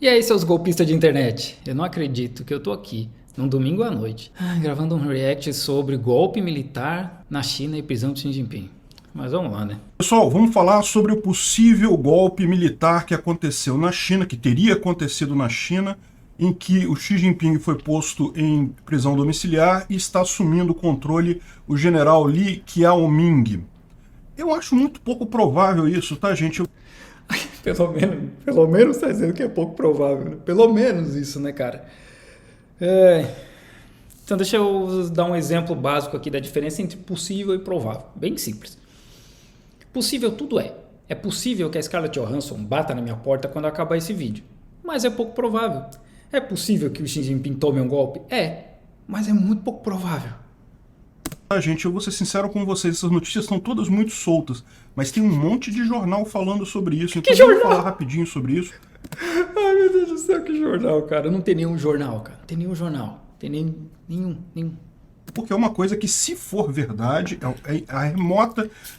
E aí, seus golpistas de internet? Eu não acredito que eu tô aqui, num domingo à noite, gravando um react sobre golpe militar na China e prisão de Xi Jinping. Mas vamos lá, né? Pessoal, vamos falar sobre o possível golpe militar que aconteceu na China, que teria acontecido na China, em que o Xi Jinping foi posto em prisão domiciliar e está assumindo o controle o general Li Qiaoming. Eu acho muito pouco provável isso, tá, gente? Pelo menos tá dizendo que é pouco provável, né? Pelo menos isso, né, cara? Então deixa eu dar um exemplo básico aqui da diferença entre possível e provável. Bem simples. Possível tudo é. É possível que a Scarlett Johansson bata na minha porta quando acabar esse vídeo. Mas é pouco provável. É possível que o Xi Jinping tome um golpe? É. Mas é muito pouco provável. Tá, gente, eu vou ser sincero com vocês, essas notícias estão todas muito soltas, mas tem um monte de jornal falando sobre isso, então vamos falar rapidinho sobre isso. Ai, meu Deus do céu, que jornal, cara. Não tem nenhum jornal, cara. Não tem nenhum jornal. Tem nenhum. Porque é uma coisa que, se for verdade,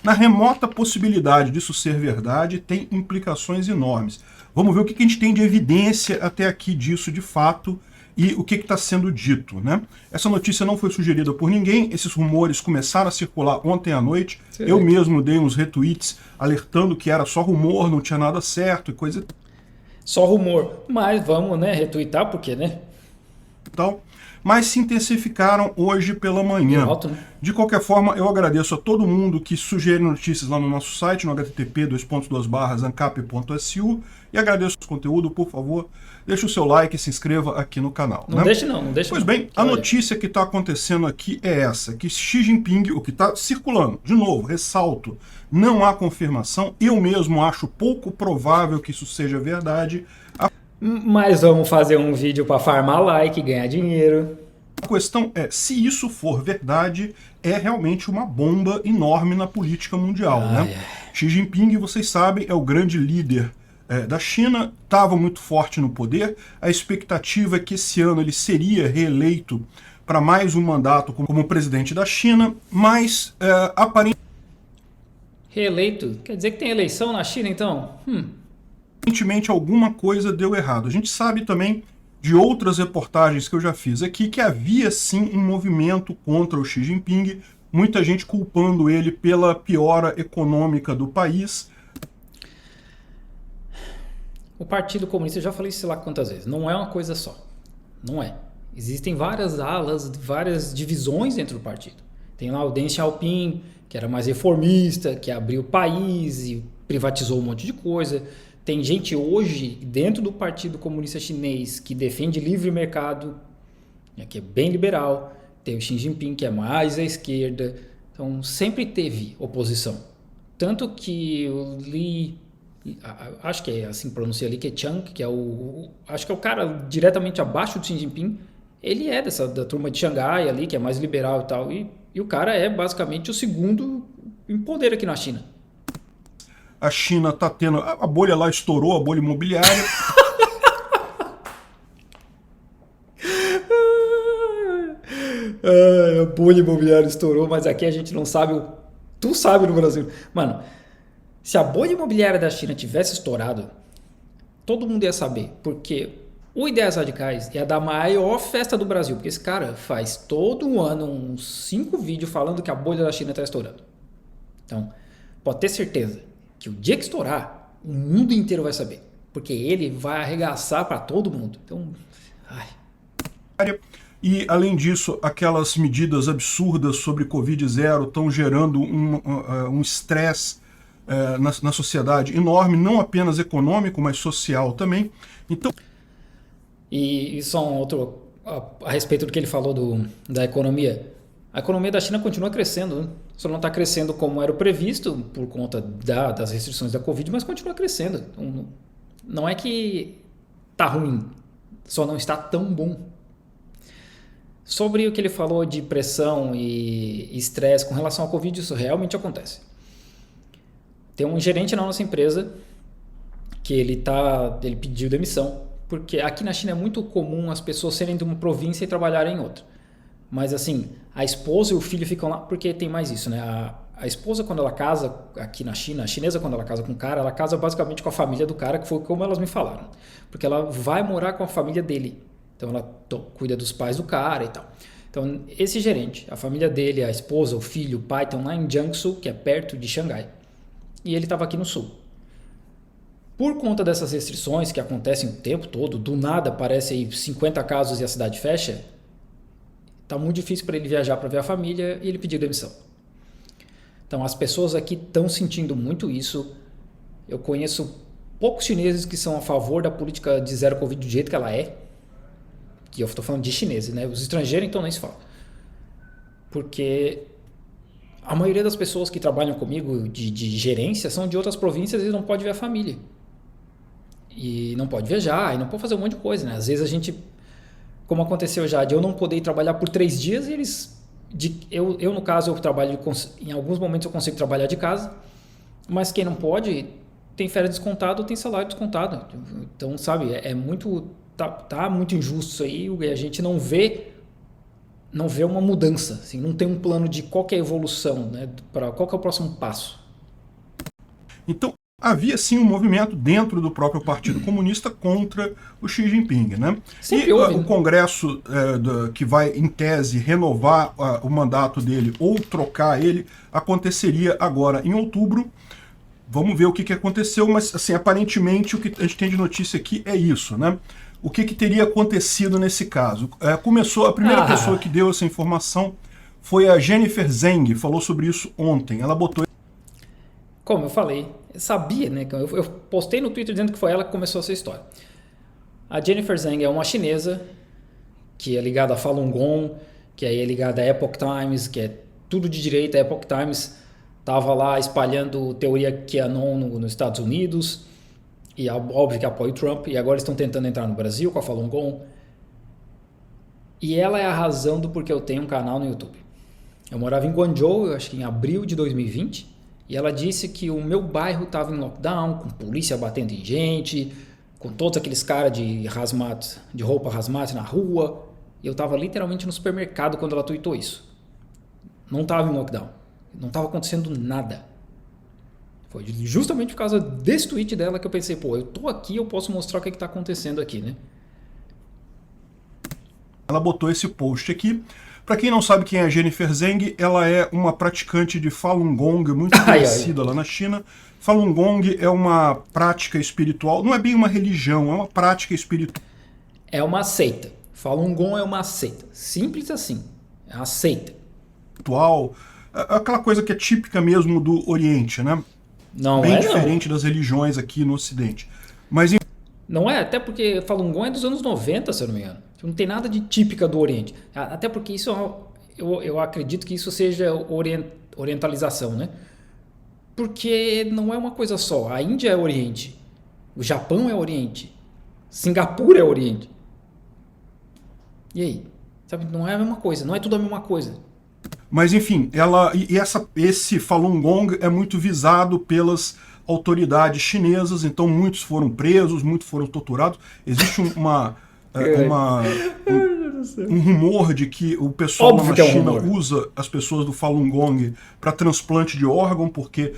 na remota possibilidade disso ser verdade, tem implicações enormes. Vamos ver o que a gente tem de evidência até aqui disso de fato e o que está sendo dito, né? Essa notícia não foi sugerida por ninguém, esses rumores começaram a circular ontem à noite. Eu mesmo dei uns retweets alertando que era só rumor, não tinha nada certo e coisa Só rumor. Mas vamos, né, retweetar, porque, né? e tal. Mas se intensificaram hoje pela manhã. Alto, né? De qualquer forma, eu agradeço a todo mundo que sugere notícias lá no nosso site, no http://ancap.su, e agradeço o conteúdo, por favor, deixe o seu like e se inscreva aqui no canal. Não deixe não deixe. Pois bem, a notícia que está acontecendo aqui é essa, que Xi Jinping, o que está circulando, de novo, ressalto, não há confirmação, eu mesmo acho pouco provável que isso seja verdade. Mas vamos fazer um vídeo para farmar like e ganhar dinheiro. A questão é, se isso for verdade, é realmente uma bomba enorme na política mundial, né? Xi Jinping, vocês sabem, é o grande líder da China, estava muito forte no poder. A expectativa é que esse ano ele seria reeleito para mais um mandato como presidente da China, mas aparentemente... Reeleito? Quer dizer que tem eleição na China, então? Aparentemente alguma coisa deu errado. A gente sabe também de outras reportagens que eu já fiz aqui que havia sim um movimento contra o Xi Jinping, muita gente culpando ele pela piora econômica do país. O Partido Comunista, eu já falei isso lá quantas vezes, não é uma coisa só. Não é. Existem várias alas, várias divisões dentro do partido. Tem lá o Deng Xiaoping, que era mais reformista, que abriu o país e privatizou um monte de coisa. Tem gente hoje dentro do Partido Comunista Chinês que defende livre mercado, que é bem liberal. Tem o Xi Jinping, que é mais à esquerda. Então sempre teve oposição. Tanto que o Li, acho que é assim que pronuncia, Li Keqiang, que é acho que é o cara diretamente abaixo do Xi Jinping, ele é da turma de Xangai ali, que é mais liberal e tal. E o cara é basicamente o segundo em poder aqui na China. A China está tendo... A bolha lá estourou, a bolha imobiliária. A bolha imobiliária estourou, mas aqui a gente não sabe. Tu sabe no Brasil. Mano, se a bolha imobiliária da China tivesse estourado, todo mundo ia saber. Porque o Ideias Radicais ia dar a maior festa do Brasil. Porque esse cara faz todo ano uns 5 vídeos falando que a bolha da China está estourando. Então, pode ter certeza que o dia que estourar, o mundo inteiro vai saber. Porque ele vai arregaçar para todo mundo. Então, E, além disso, aquelas medidas absurdas sobre Covid-0 estão gerando um estresse na sociedade enorme, não apenas econômico, mas social também. Então... E só um outro a respeito do que ele falou da economia. A economia da China continua crescendo, né? Só não está crescendo como era o previsto por conta das restrições da Covid, mas continua crescendo. Então, não é que está ruim, só não está tão bom. Sobre o que ele falou de pressão e estresse com relação à Covid, isso realmente acontece. Tem um gerente na nossa empresa que ele pediu demissão, porque aqui na China é muito comum as pessoas serem de uma província e trabalharem em outra. Mas assim, a esposa e o filho ficam lá porque tem mais isso, né? A esposa, quando ela casa aqui na China, a chinesa, quando ela casa com o cara, ela casa basicamente com a família do cara, que foi como elas me falaram. Porque ela vai morar com a família dele. Então ela cuida dos pais do cara e tal. Então esse gerente, a família dele, a esposa, o filho, o pai, estão lá em Jiangsu, que é perto de Xangai. E ele estava aqui no sul. Por conta dessas restrições que acontecem o tempo todo, do nada aparece aí 50 casos e a cidade fecha, tá muito difícil para ele viajar para ver a família e ele pediu demissão. Então as pessoas aqui estão sentindo muito isso. Eu conheço poucos chineses que são a favor da política de zero Covid do jeito que ela é. Que eu estou falando de chineses, né? Os estrangeiros então nem se fala. Porque a maioria das pessoas que trabalham comigo de gerência são de outras províncias e não pode ver a família. E não pode viajar, e não pode fazer um monte de coisa, né? Às vezes a gente, como aconteceu já, de eu não poder ir trabalhar por 3 dias e eles... Eu no caso, eu trabalho, em alguns momentos eu consigo trabalhar de casa, mas quem não pode tem férias descontado ou tem salário descontado. Então, sabe, é muito... Tá muito injusto isso aí e a gente não vê uma mudança, assim, não tem um plano de qual que é a evolução, né? Qual que é o próximo passo. Então, havia sim um movimento dentro do próprio Partido Comunista contra o Xi Jinping, né? Sempre houve, o Congresso que vai, em tese, renovar o mandato dele ou trocar ele, aconteceria agora em outubro. Vamos ver o que aconteceu, mas assim, aparentemente o que a gente tem de notícia aqui é isso, né? O que teria acontecido nesse caso? Começou, a primeira pessoa que deu essa informação foi a Jennifer Zeng, falou sobre isso ontem. Ela botou... Como eu falei, eu sabia, né? Eu postei no Twitter dizendo que foi ela que começou essa história. A Jennifer Zeng é uma chinesa que é ligada a Falun Gong, que aí é ligada à Epoch Times, que é tudo de direita. A Epoch Times estava lá espalhando teoria QAnon nos Estados Unidos, e óbvio que apoia o Trump, e agora estão tentando entrar no Brasil com a Falun Gong. E ela é a razão do porquê eu tenho um canal no YouTube. Eu morava em Guangzhou, eu acho que em abril de 2020, e ela disse que o meu bairro estava em lockdown, com polícia batendo em gente, com todos aqueles caras de hazmat, de roupa hazmat na rua, e eu estava literalmente no supermercado quando ela tweetou isso. Não estava em lockdown, não estava acontecendo nada. Foi justamente por causa desse tweet dela que eu pensei, pô, eu tô aqui, eu posso mostrar o que está acontecendo aqui, né? Ela botou esse post aqui. Para quem não sabe quem é a Jennifer Zeng, ela é uma praticante de Falun Gong muito conhecida lá na China. Falun Gong é uma prática espiritual, não é bem uma religião, é uma prática espiritual. É uma seita. Falun Gong é uma seita. Simples assim. É uma seita. Aquela coisa que é típica mesmo do Oriente, né? Não bem é, diferente não. das religiões aqui no Ocidente. Mas não é, até porque Falun Gong é dos anos 90, se eu não me engano. Não tem nada de típica do Oriente. Até porque isso, eu acredito que isso seja orientalização, né? Porque não é uma coisa só. A Índia é Oriente. O Japão é Oriente. Singapura é Oriente. E aí? Sabe, não é a mesma coisa. Não é tudo a mesma coisa. Mas enfim, esse Falun Gong é muito visado pelas autoridades chinesas, então muitos foram presos, muitos foram torturados. Existe um rumor de que o pessoal lá na China usa as pessoas do Falun Gong para transplante de órgão, porque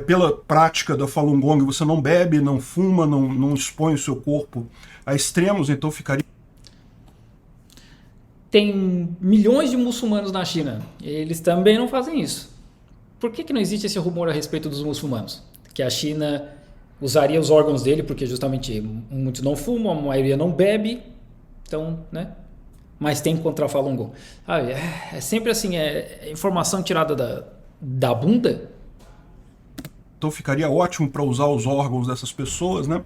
pela prática da Falun Gong você não bebe, não fuma, não expõe o seu corpo a extremos, então ficaria... Tem milhões de muçulmanos na China. Eles também não fazem isso. Por que não existe esse rumor a respeito dos muçulmanos? Que a China usaria os órgãos dele, porque justamente muitos não fumam, a maioria não bebe. Então, né? Mas tem contra a Falun Gong. É sempre assim, é informação tirada da bunda. Então ficaria ótimo para usar os órgãos dessas pessoas, né?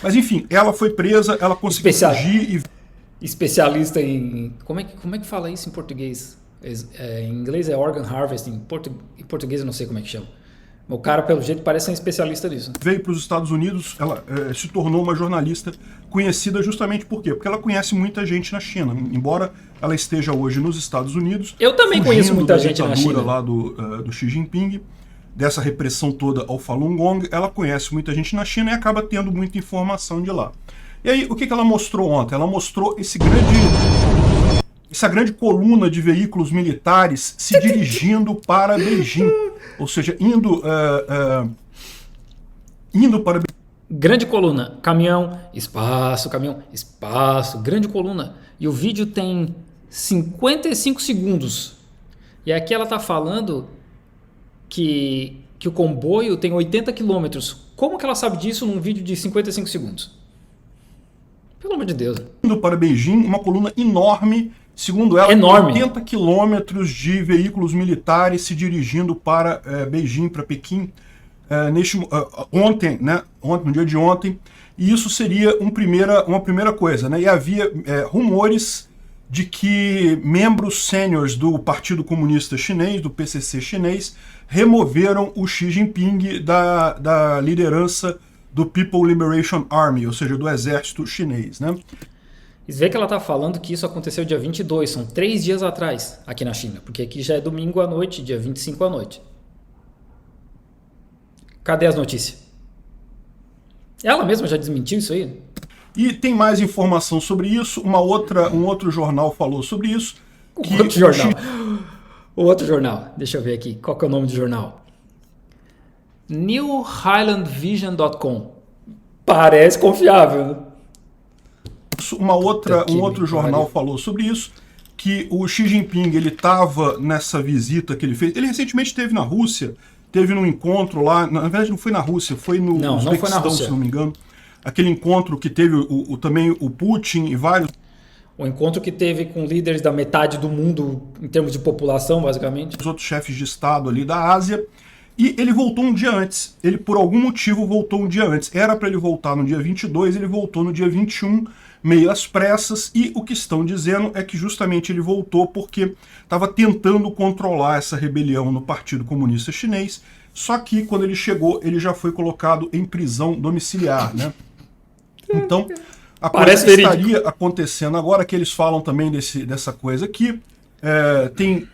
Mas enfim, ela foi presa, ela conseguiu fugir e... Especialista em... Como é que fala isso em português? Em inglês é organ harvesting, em português eu não sei como é que chama. O cara, pelo jeito, parece um especialista nisso. Veio para os Estados Unidos, ela se tornou uma jornalista conhecida justamente por quê? Porque ela conhece muita gente na China. Embora ela esteja hoje nos Estados Unidos... Eu também conheço muita gente na China. Lá do Xi Jinping, dessa repressão toda ao Falun Gong, ela conhece muita gente na China e acaba tendo muita informação de lá. E aí, o que ela mostrou ontem? Ela mostrou essa grande coluna de veículos militares se dirigindo para Beijing. ou seja, indo para... Grande coluna, caminhão, espaço, grande coluna. E o vídeo tem 55 segundos. E aqui ela está falando que o comboio tem 80 quilômetros. Como que ela sabe disso num vídeo de 55 segundos? Pelo amor de Deus. Indo para Beijing, uma coluna enorme, segundo ela, enorme. 80 quilômetros de veículos militares se dirigindo para Beijing, para Pequim, ontem, né? No dia de ontem. E isso seria uma primeira coisa, né? E havia rumores de que membros sêniores do Partido Comunista Chinês, do PCC chinês, removeram o Xi Jinping da liderança do People Liberation Army, ou seja, do exército chinês, né? E vê que ela está falando que isso aconteceu dia 22, são 3 dias atrás aqui na China, porque aqui já é domingo à noite, dia 25 à noite. Cadê as notícias? Ela mesma já desmentiu isso aí? E tem mais informação sobre isso, um outro jornal falou sobre isso. O outro jornal, deixa eu ver aqui, qual que é o nome do jornal? NewHighlandVision.com. Parece confiável, né? Um outro jornal falou sobre isso, que o Xi Jinping ele estava nessa visita que ele fez. Ele recentemente esteve na Rússia, teve num encontro lá, na verdade não foi na Rússia, foi no Uzbequistão, se não me engano. Aquele encontro que teve também o Putin e vários... O encontro que teve com líderes da metade do mundo em termos de população, basicamente. Os outros chefes de Estado ali da Ásia. E ele voltou um dia antes. Ele, por algum motivo, voltou um dia antes. Era para ele voltar no dia 22, ele voltou no dia 21, meio às pressas. E o que estão dizendo é que justamente ele voltou porque estava tentando controlar essa rebelião no Partido Comunista Chinês. Só que, quando ele chegou, ele já foi colocado em prisão domiciliar, né? Então, a coisa que estaria acontecendo agora, que eles falam também dessa coisa aqui, tem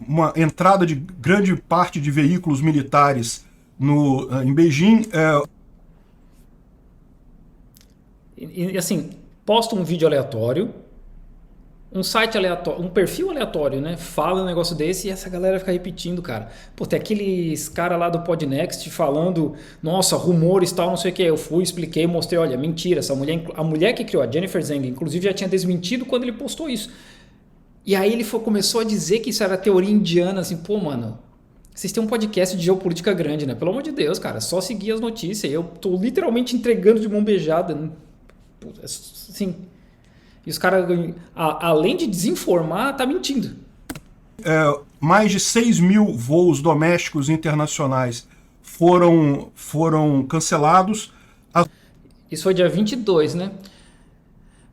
uma entrada de grande parte de veículos militares em Beijing. E assim, posta um vídeo aleatório, um site aleatório, um perfil aleatório, né? Fala um negócio desse e essa galera fica repetindo, cara. Pô, tem aqueles cara lá do Podnext falando, nossa, rumores tal, não sei o que. Eu fui, expliquei, mostrei, olha, mentira, a mulher que criou, a Jennifer Zhang, inclusive já tinha desmentido quando ele postou isso. E aí ele começou a dizer que isso era teoria indiana, assim, pô, mano, vocês têm um podcast de geopolítica grande, né? Pelo amor de Deus, cara, só seguir as notícias. Eu tô literalmente entregando de mão beijada, né? Assim... E os caras, além de desinformar, tá mentindo. Mais de 6 mil voos domésticos e internacionais foram cancelados. Isso foi dia 22, né?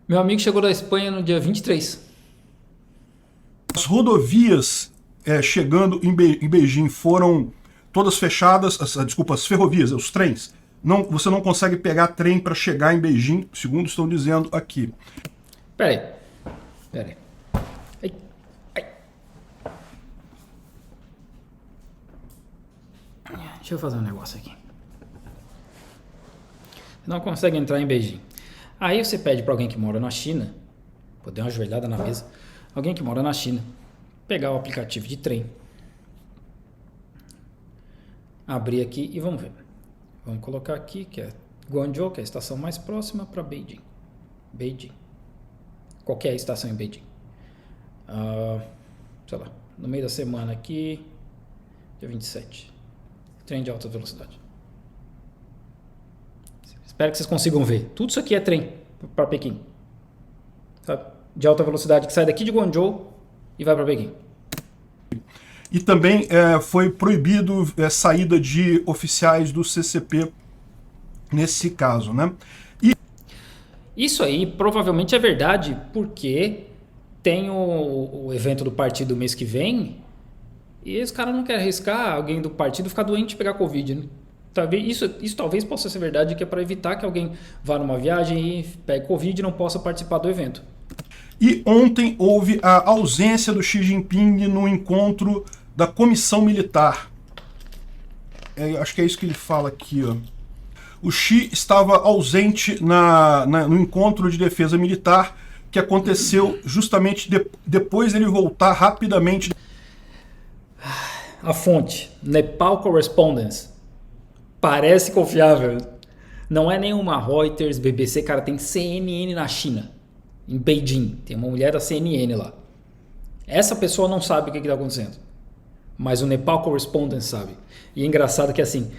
Meu amigo chegou da Espanha no dia 23. As rodovias chegando em Beijing foram todas fechadas. As ferrovias, os trens. Você não consegue pegar trem para chegar em Beijing, segundo estão dizendo aqui. Pera aí. Ai. Deixa eu fazer um negócio aqui. Não consegue entrar em Beijing. Aí você pede para alguém que mora na China, vou dar uma ajoelhada na mesa, alguém que mora na China, pegar o aplicativo de trem, abrir aqui e vamos ver. Vamos colocar aqui que é Guangzhou, que é a estação mais próxima, para Beijing. Qualquer estação em Beijing. Sei lá, no meio da semana aqui, dia 27. Trem de alta velocidade. Espero que vocês consigam ver. Tudo isso aqui é trem para Pequim. Sabe? De alta velocidade que sai daqui de Guangzhou e vai para Pequim. E também foi proibido saída de oficiais do CCP nesse caso, né? Isso aí provavelmente é verdade, porque tem o evento do partido mês que vem e esse cara não quer arriscar alguém do partido ficar doente e pegar Covid, né? Isso talvez possa ser verdade, que é para evitar que alguém vá numa viagem e pegue Covid e não possa participar do evento. E ontem houve a ausência do Xi Jinping no encontro da comissão militar. Acho que é isso que ele fala aqui, ó. O Xi estava ausente no encontro de defesa militar que aconteceu justamente depois dele voltar rapidamente. A fonte, Nepal Correspondence. Parece confiável. Não é nenhuma Reuters, BBC, cara, tem CNN na China, em Beijing. Tem uma mulher da CNN lá. Essa pessoa não sabe o que está acontecendo, mas o Nepal Correspondence sabe. E é engraçado que assim,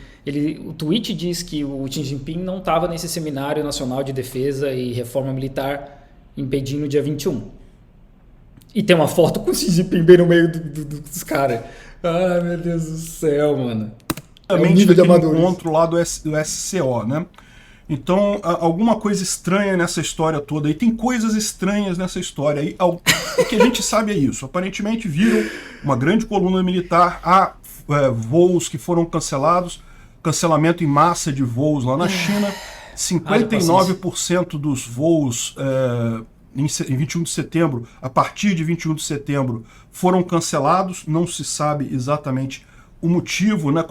o tweet diz que o Xi Jinping não estava nesse Seminário Nacional de Defesa e Reforma Militar em Beijing no dia 21. E tem uma foto com o Xi Jinping bem no meio dos caras. Ai, meu Deus do céu, mano. É o nível de encontro lá do SCO, né? Então, alguma coisa estranha nessa história toda. E tem coisas estranhas nessa história. E o que a gente sabe é isso. Aparentemente viram uma grande coluna militar, há voos que foram cancelados, cancelamento em massa de voos lá na China. 59% dos voos em 21 de setembro, a partir de 21 de setembro, foram cancelados. Não se sabe exatamente o motivo, né?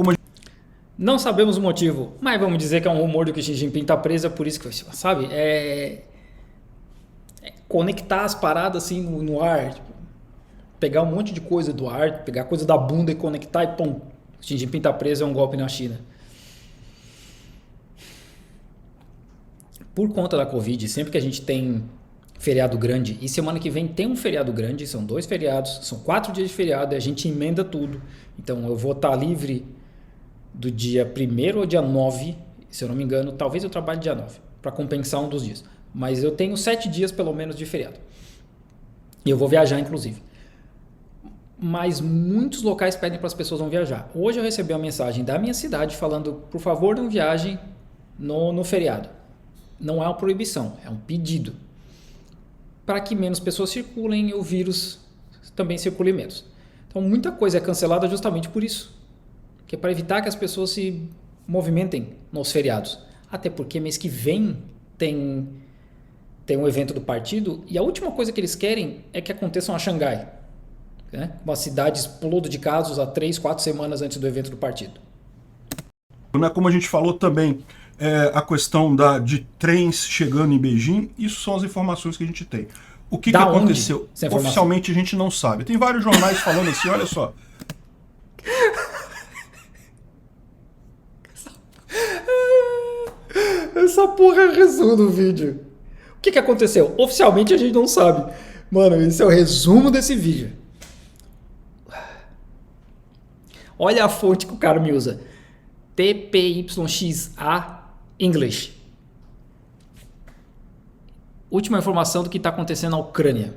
Não sabemos o motivo, mas vamos dizer que é um rumor de que Xi Jinping está preso, é por isso que, sabe, conectar as paradas assim no ar, tipo, pegar um monte de coisa do ar, pegar coisa da bunda e conectar e pum, Xi Jinping está preso, é um golpe na China. Por conta da Covid, sempre que a gente tem feriado grande, e semana que vem tem um feriado grande, são 2 feriados, são 4 dias de feriado, e a gente emenda tudo, então eu vou estar livre do dia 1º ao dia 9, se eu não me engano, talvez eu trabalhe dia 9, para compensar um dos dias. Mas eu tenho 7 dias pelo menos de feriado. E eu vou viajar, inclusive. Mas muitos locais pedem para as pessoas não viajar. Hoje eu recebi uma mensagem da minha cidade falando, por favor, não viajem no feriado. Não é uma proibição, é um pedido. Para que menos pessoas circulem e o vírus também circule menos. Então muita coisa é cancelada justamente por isso. Que é para evitar que as pessoas se movimentem nos feriados. Até porque mês que vem tem um evento do partido e a última coisa que eles querem é que aconteça uma Xangai. Né? Uma cidade exploda de casos há 3, 4 semanas antes do evento do partido. Como a gente falou também, a questão de trens chegando em Beijing, isso são as informações que a gente tem. O que aconteceu? Oficialmente a gente não sabe. Tem vários jornais falando assim, olha só... Essa porra é o resumo do vídeo. O que aconteceu? Oficialmente a gente não sabe. Mano, esse é o resumo desse vídeo. Olha a fonte que o cara me usa. TPYXA English. Última informação do que está acontecendo na Ucrânia.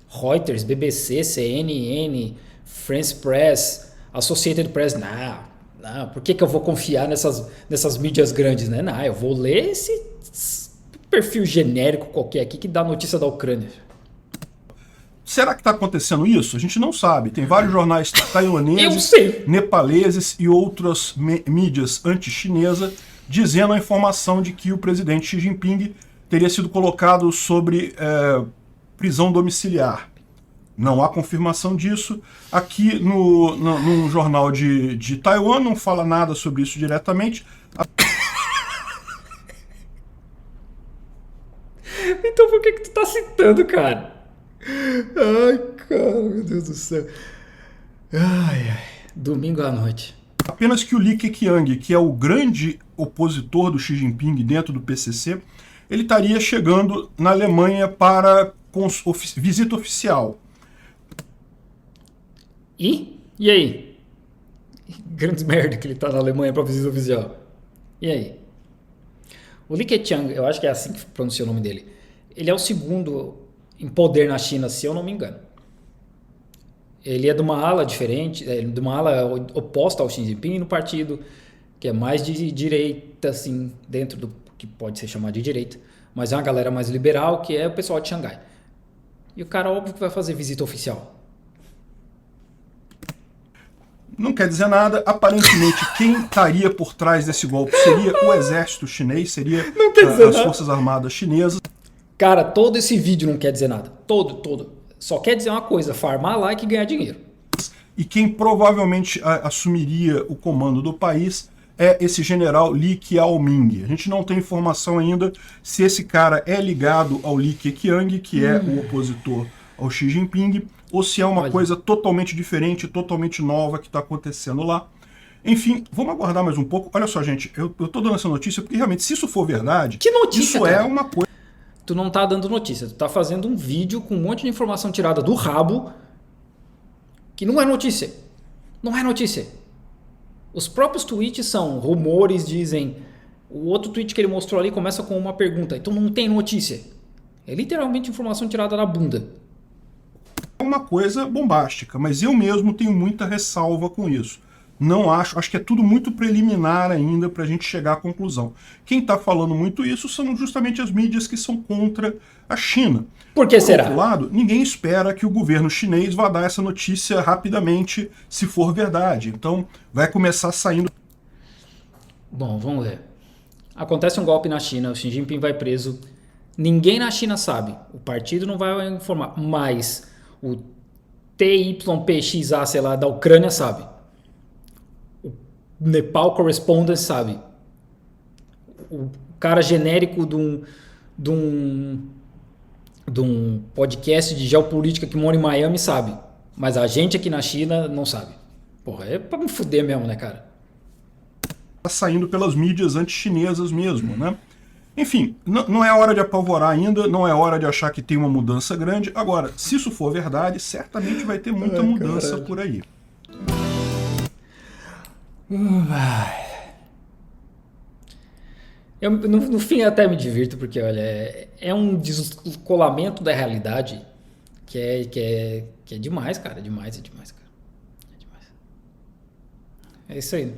Reuters, BBC, CNN, France Press, Associated Press. Não, por que eu vou confiar nessas mídias grandes, né? Não, eu vou ler esse perfil genérico qualquer aqui que dá notícia da Ucrânia. Será que está acontecendo isso? A gente não sabe. Tem vários jornais taiwaneses, nepaleses e outras mídias anti-chinesa dizendo a informação de que o presidente Xi Jinping teria sido colocado sobre prisão domiciliar. Não há confirmação disso. Aqui no jornal de Taiwan não fala nada sobre isso diretamente. Então por que tu tá citando, cara? Ai, cara, meu Deus do céu. Ai, domingo à noite. Apenas que o Li Keqiang, que é o grande opositor do Xi Jinping dentro do PCC, ele estaria chegando na Alemanha para visita oficial. E aí? Grande merda que ele tá na Alemanha para visita oficial. E aí? O Li Keqiang, eu acho que é assim que pronuncia o nome dele. Ele é o segundo em poder na China, se eu não me engano. Ele é de uma ala diferente, de uma ala oposta ao Xi Jinping no partido, que é mais de direita, assim, dentro do que pode ser chamado de direita, mas é uma galera mais liberal, que é o pessoal de Xangai. E o cara, óbvio que vai fazer visita oficial. Não quer dizer nada. Aparentemente, quem estaria por trás desse golpe seria o exército chinês, seria as Forças Armadas chinesas. Cara, todo esse vídeo não quer dizer nada. Todo. Só quer dizer uma coisa, farmar like e ganhar dinheiro. E quem provavelmente assumiria o comando do país é esse general Li Qiaoming. A gente não tem informação ainda se esse cara é ligado ao Li Keqiang, que é o opositor ao Xi Jinping, ou se é uma Olha. coisa totalmente diferente, totalmente nova que está acontecendo lá. Enfim, vamos aguardar mais um pouco. Olha só, gente, eu tô dando essa notícia porque realmente, se isso for verdade, Que notícia, isso cara? é uma coisa. Tu não tá dando notícia, tu tá fazendo um vídeo com um monte de informação tirada do rabo que não é notícia. Não é notícia. Os próprios tweets são rumores, dizem. O outro tweet que ele mostrou ali começa com uma pergunta. Então não tem notícia. É literalmente informação tirada da bunda. É uma coisa bombástica, mas eu mesmo tenho muita ressalva com isso. Não acho que é tudo muito preliminar ainda para a gente chegar à conclusão. Quem está falando muito isso são justamente as mídias que são contra a China. Por que será? Por outro lado, ninguém espera que o governo chinês vá dar essa notícia rapidamente, se for verdade. Então, vai começar saindo. Bom, vamos ver. Acontece um golpe na China, o Xi Jinping vai preso. Ninguém na China sabe. O partido não vai informar, mas o TYPXA, sei lá, da Ucrânia sabe. Nepal Correspondence sabe. O cara genérico de um podcast de geopolítica que mora em Miami sabe. Mas a gente aqui na China não sabe. Porra, é pra me fuder mesmo, né, cara? Tá saindo pelas mídias anti-chinesas mesmo, né? Enfim, não é hora de apavorar ainda, não é hora de achar que tem uma mudança grande. Agora, se isso for verdade, certamente vai ter muita mudança caralho. por aí. Eu, no fim eu até me divirto, porque olha, é um descolamento da realidade que é demais, cara. É demais, cara. É demais. É isso aí.